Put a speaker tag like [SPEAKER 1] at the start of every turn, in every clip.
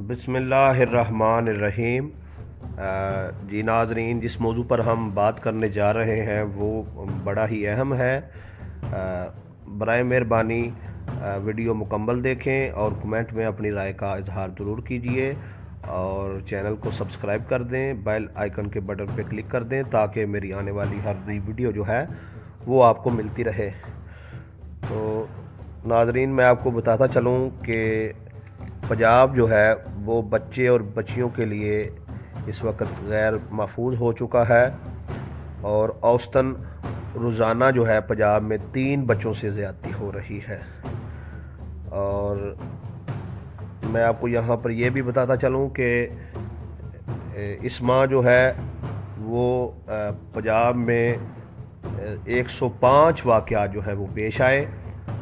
[SPEAKER 1] बिस्मिल्लाहिर्रहमानिर्रहीम। जी नाज़रीन, जिस मौजू पर हम बात करने जा रहे हैं वो बड़ा ही अहम है। बराए मेहरबानी वीडियो मुकम्मल देखें और कमेंट में अपनी राय का इजहार ज़रूर कीजिए और चैनल को सब्सक्राइब कर दें, बेल आइकन के बटन पर क्लिक कर दें ताकि मेरी आने वाली हर नई वीडियो जो है वो आपको मिलती रहे। तो नाज़रीन, मैं आपको बताता चलूँ कि पंजाब जो है वो बच्चे और बच्चियों के लिए इस वक्त गैर महफूज हो चुका है और औसतन रोज़ाना जो है पंजाब में 3 बच्चों से ज़्यादती हो रही है। और मैं आपको यहाँ पर यह भी बताता चलूँ कि इस माह जो है वो पंजाब में 105 वाक़यात जो है वो पेश आए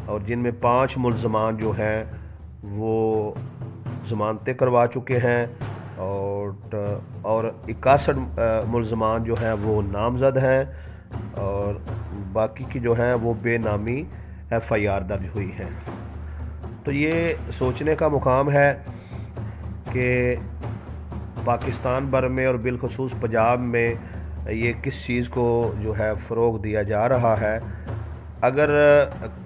[SPEAKER 1] और जिनमें 5 मुल्ज़मान जो हैं वो ज़मानतें करवा चुके हैं और 61 मुल्ज़मान जो हैं वो नामज़द हैं और बाकी की जो हैं वो बेनामी FIR दर्ज हुई हैं। तो ये सोचने का मुकाम है कि पाकिस्तान भर में और बिलखुसूस पंजाब में ये किस चीज़ को जो है फ़रोग़ दिया जा रहा है। अगर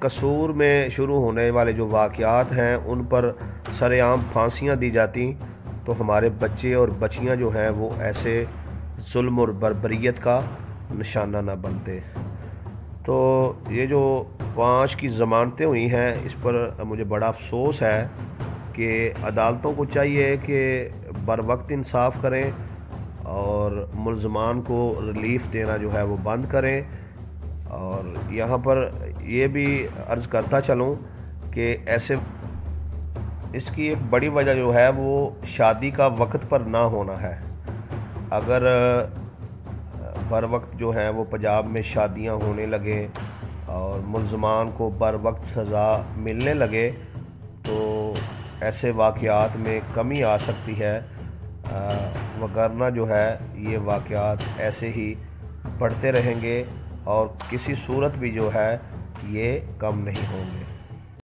[SPEAKER 1] कसूर में शुरू होने वाले जो वाक़यात हैं उन पर सरेआम फांसियाँ दी जाती तो हमारे बच्चे और बच्चियाँ जो हैं वो ऐसे जुल्म और बर्बरियत का निशाना ना बनते। तो ये जो 5 की ज़मानतें हुई हैं इस पर मुझे बड़ा अफसोस है कि अदालतों को चाहिए कि बर वक्त इंसाफ करें और मुल्ज़मान को रिलीफ़ देना जो है वो बंद करें। और यहाँ पर ये भी अर्ज़ करता चलूँ कि ऐसे इसकी एक बड़ी वजह जो है वो शादी का वक्त पर ना होना है। अगर बर वक्त जो है वो पंजाब में शादियाँ होने लगे और मुल्ज़मान को बर वक्त सज़ा मिलने लगे तो ऐसे वाक़यात में कमी आ सकती है, वगरना जो है ये वाक़यात ऐसे ही बढ़ते रहेंगे और किसी सूरत भी जो है ये कम नहीं होंगे।